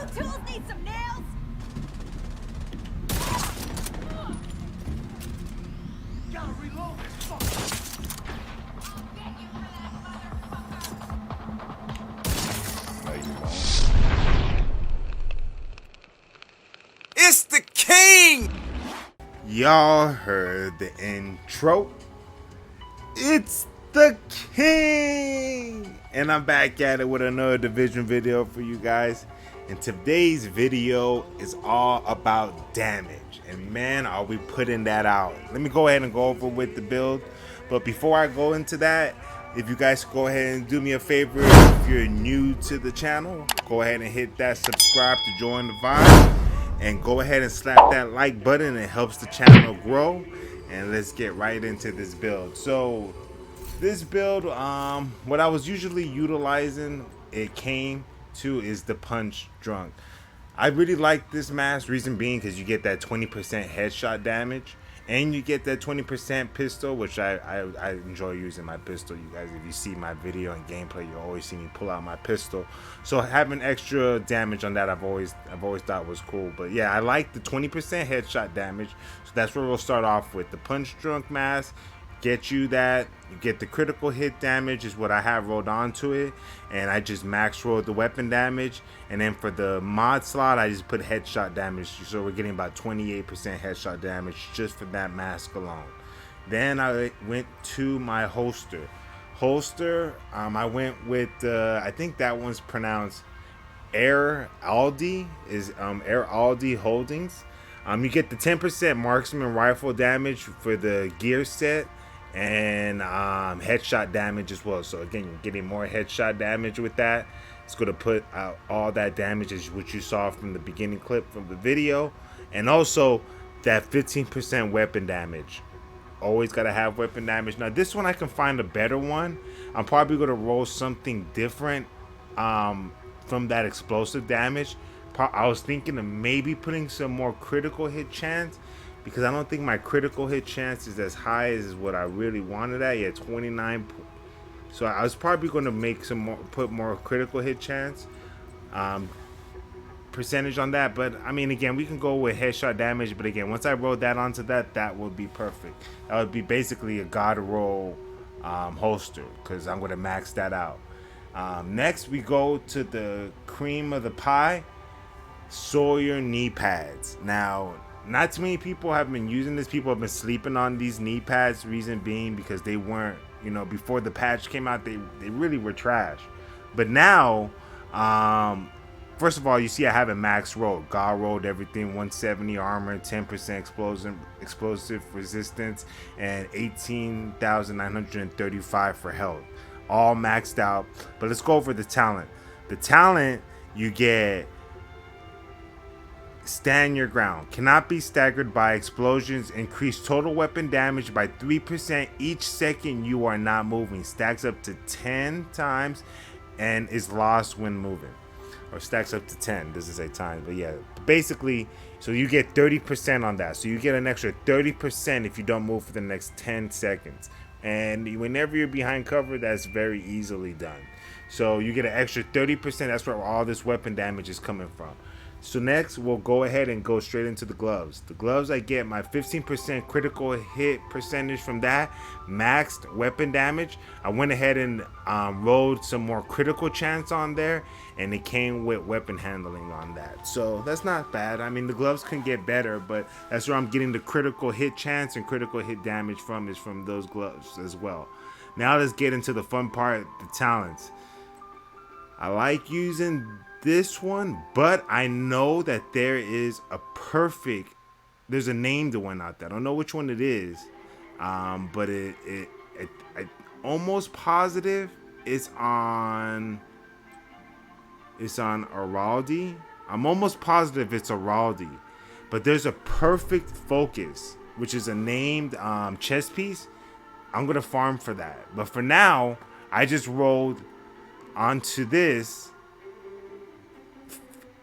tools need some nails? Gotta reload this fucker. It's the king! Y'all heard the intro. It's the king! And I'm back at it with another division video for you guys. And today's video is all about damage. And man, are we putting that out. Let me go ahead and go over with the build. But before I go into that, if you guys go ahead and do me a favor, if you're new to the channel, go ahead and hit that subscribe to join the vibe. And go ahead and slap that like button. It helps the channel grow. And let's get right into this build. So this build, what I was usually utilizing, it came to, is the punch drunk. I really like this mask, reason being because you get that 20% headshot damage and you get that 20% pistol, which I enjoy using my pistol. You guys, if you see my video and gameplay, you always see me pull out my pistol. So having extra damage on that, I've always thought was cool. But yeah, I like the 20% headshot damage. So that's where we'll start off with the punch drunk mask. Get you that, you get the critical hit damage is what I have rolled onto it, and I just max rolled the weapon damage. And then for the mod slot, I just put headshot damage, so we're getting about 28% headshot damage just for that mask alone. Then I went to my holster. I went with I think that one's pronounced Air Aldi, is Air Aldi Holdings. You get the 10% marksman rifle damage for the gear set, and headshot damage as well. So again, you're getting more headshot damage with that. It's going to put out all that damage as what you saw from the beginning clip from the video, and also that 15% weapon damage. Always got to have weapon damage. Now this one I can find a better one. I'm probably going to roll something different from that explosive damage. I was thinking of maybe putting some more critical hit chance, because I don't think my critical hit chance is as high as what I really wanted at. Yeah, 29. So I was probably going to make some more, put more critical hit chance percentage on that. But I mean, again, we can go with headshot damage. But again, once I roll that onto that, that would be perfect. That would be basically a god roll holster, because I'm going to max that out. Next, we go to the cream of the pie, Sawyers knee pads. Now, not too many people have been using this. People have been sleeping on these knee pads. Reason being because they weren't, before the patch came out, they really were trash. But now, first of all, you see I have a max rolled. God rolled everything, 170 armor, 10% explosive resistance, and 18,935 for health. All maxed out. But let's go over the talent. The talent, you get stand your ground, cannot be staggered by explosions, increase total weapon damage by 3% each second you are not moving, stacks up to 10 times, and is lost when moving. Or stacks up to 10, doesn't say times, but yeah, basically, so you get 30% on that. So you get an extra 30% if you don't move for the next 10 seconds. And whenever you're behind cover, that's very easily done. So you get an extra 30%. That's where all this weapon damage is coming from. So next, we'll go ahead and go straight into the gloves. The gloves, I get my 15% critical hit percentage from that, maxed weapon damage. I went ahead and rolled some more critical chance on there, and it came with weapon handling on that. So that's not bad. I mean, the gloves can get better, but that's where I'm getting the critical hit chance and critical hit damage from, is from those gloves as well. Now let's get into the fun part, the talents. I like using this one, but I know that there's a named one out there. I don't know which one it is, but I almost positive it's on Araldi. I'm almost positive it's Araldi, but there's a perfect focus, which is a named chest piece. I'm gonna farm for that, but for now I just rolled onto this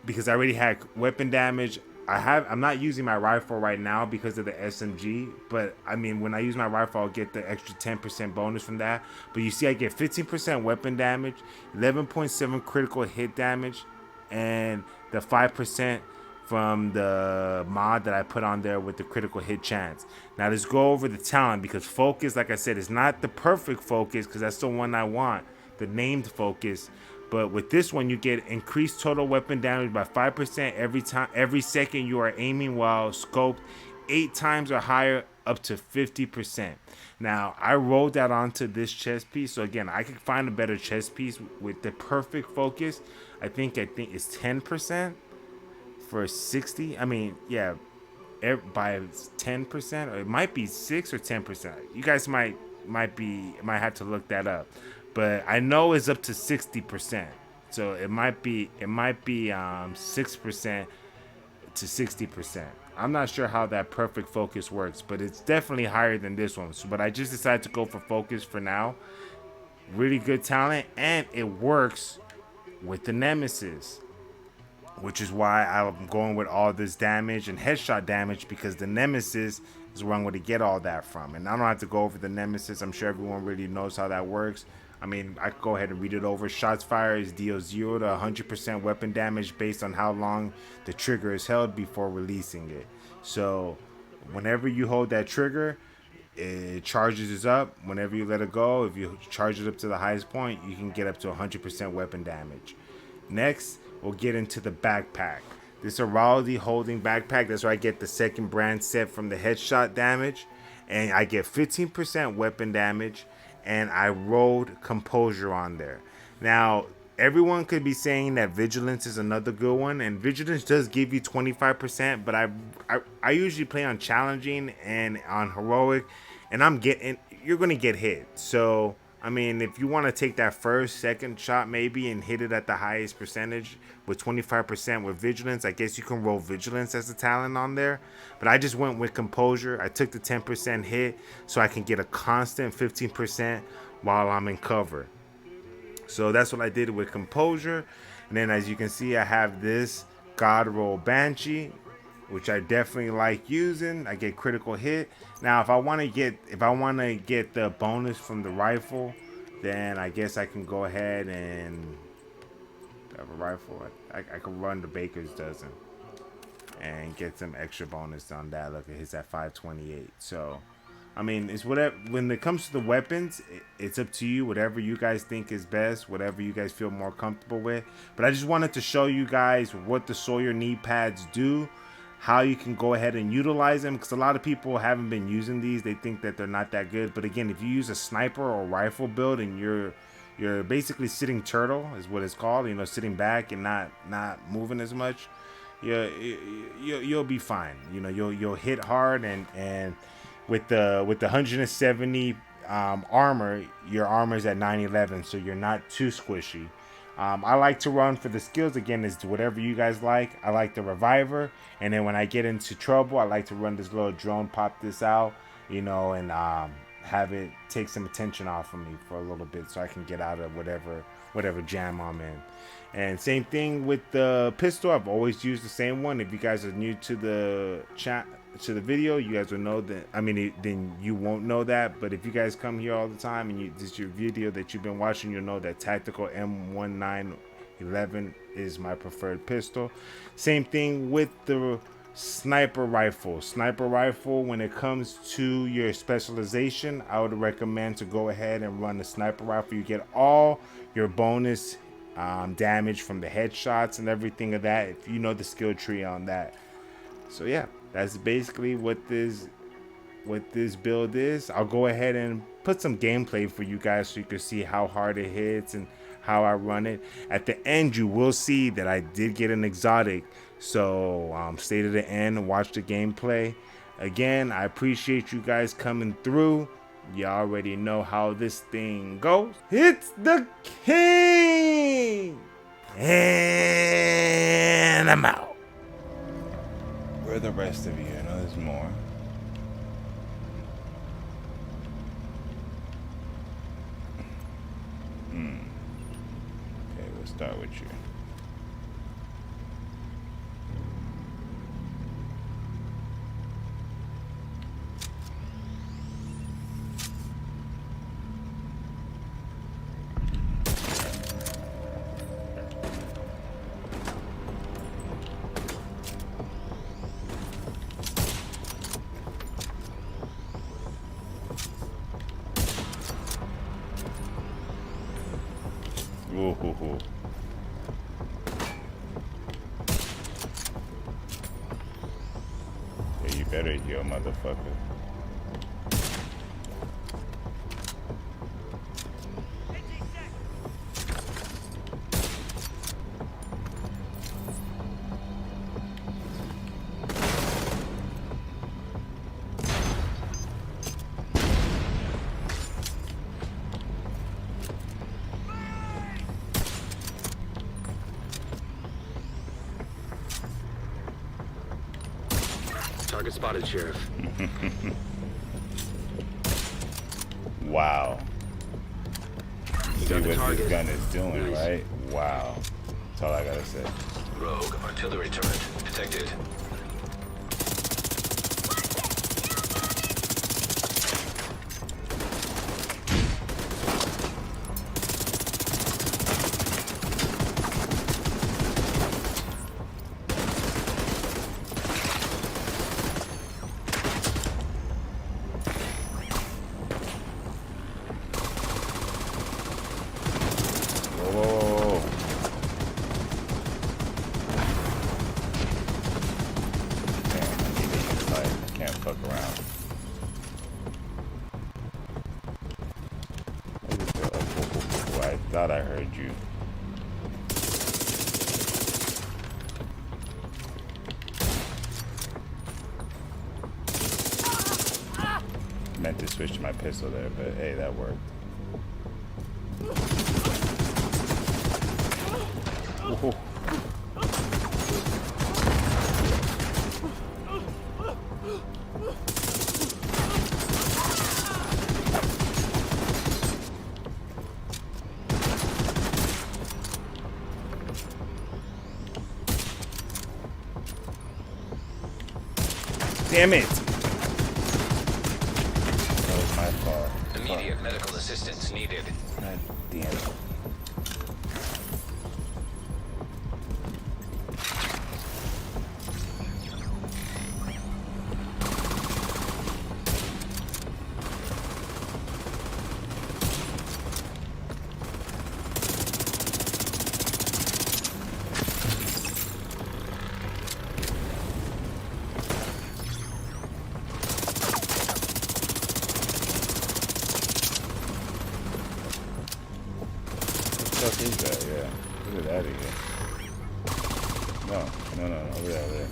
because I already had weapon damage. I'm not using my rifle right now because of the SMG, but I mean, when I use my rifle, I'll get the extra 10% bonus from that. But you see, I get 15% weapon damage, 11.7 critical hit damage, and the 5% from the mod that I put on there with the critical hit chance. Now let's go over the talent, because focus, like I said, is not the perfect focus, because that's the one I want, the named focus. But with this one, you get increased total weapon damage by 5% every second you are aiming while scoped 8 times or higher, up to 50%. Now I rolled that onto this chest piece, so again, I could find a better chest piece with the perfect focus. I think it's 10% for 60. I mean, yeah, by 10%, or it might be 6 or 10%. You guys might have to look that up, but I know it's up to 60%. So it might be 6% to 60%. I'm not sure how that perfect focus works, but it's definitely higher than this one. So, but I just decided to go for focus for now. Really good talent, and it works with the nemesis, which is why I'm going with all this damage and headshot damage, because the nemesis is where I'm going to get all that from. And I don't have to go over the nemesis. I'm sure everyone really knows how that works. I mean, I could go ahead and read it over. Shots fired is deal 0 to 100% weapon damage based on how long the trigger is held before releasing it. So whenever you hold that trigger, it charges up. Whenever you let it go, if you charge it up to the highest point, you can get up to 100% weapon damage. Next, we'll get into the backpack. This Araldi holding backpack, that's where I get the second brand set from the headshot damage, and I get 15% weapon damage, and I rolled composure on there. Now, everyone could be saying that vigilance is another good one, and vigilance does give you 25%, but I usually play on challenging and on heroic, and you're gonna get hit. So I mean, if you want to take that second shot maybe and hit it at the highest percentage with 25% with vigilance, I guess you can roll vigilance as a talent on there. But I just went with composure. I took the 10% hit so I can get a constant 15% while I'm in cover. So that's what I did with composure. And then as you can see, I have this God Roll Banshee, which I definitely like using. I get critical hit. Now, if I want to get the bonus from the rifle, then I guess I can go ahead and have a rifle. I can run the Baker's dozen and get some extra bonus on that. Look, it hits at 528. So, I mean, it's whatever. When it comes to the weapons, it's up to you. Whatever you guys think is best, whatever you guys feel more comfortable with. But I just wanted to show you guys what the Sawyer Kneepads do, how you can go ahead and utilize them, because a lot of people haven't been using these. They think that they're not that good, but again, if you use a sniper or rifle build and you're basically sitting turtle is what it's called, you know, sitting back and not moving as much, you'll be fine. You know, you'll hit hard, and with the 170 armor, your armor's at 911, so you're not too squishy. I like to run for the skills. Again, is whatever you guys like. I like the reviver, and then when I get into trouble, I like to run this little drone, pop this out, you know, and have it take some attention off of me for a little bit, so I can get out of whatever jam I'm in. And same thing with the pistol. I've always used the same one. If you guys are new to the chat, to the video, you guys will know that. I mean, then you won't know that, but if you guys come here all the time and this is your video that you've been watching, you'll know that tactical M1911 is my preferred pistol. Same thing with the sniper rifle. When it comes to your specialization, I would recommend to go ahead and run the sniper rifle. You get all your bonus damage from the headshots and everything of that, if you know the skill tree on that. So yeah, that's basically what this build is. I'll go ahead and put some gameplay for you guys so you can see how hard it hits and how I run it. At the end, you will see that I did get an exotic, so stay to the end and watch the gameplay. Again, I appreciate you guys coming through. You already know how this thing goes. It's the king, and I'm out. Where are the rest of you? I know there's more. Okay, we'll start with you. Ooh, hoo, hoo. Yeah, you better heal, motherfucker. Target spotted, Sheriff. Wow. You See got the what target. this gun is doing, Nice. right? Wow. That's all I gotta say. Rogue artillery turret detected. Whoa, whoa, whoa, whoa. Damn, I need to like, can't fuck around. What is the, oh, I thought I heard you. Meant to switch to my pistol there, but hey, that worked. Ooh. Damn it! That was my fault. Immediate medical assistance needed. God damn it. What the fuck is that? Yeah. Look at that again. No. Over there, over there.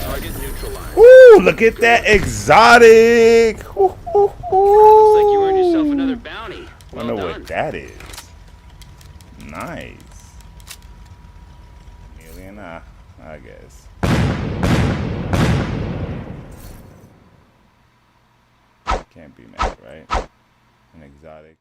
Target neutralized. Ooh, look at that exotic! Ooh, ooh, ooh. Looks like you earned yourself another bounty. I Well know done. what that is. Nice. Alien, I guess. Can't be mad, right? An exotic.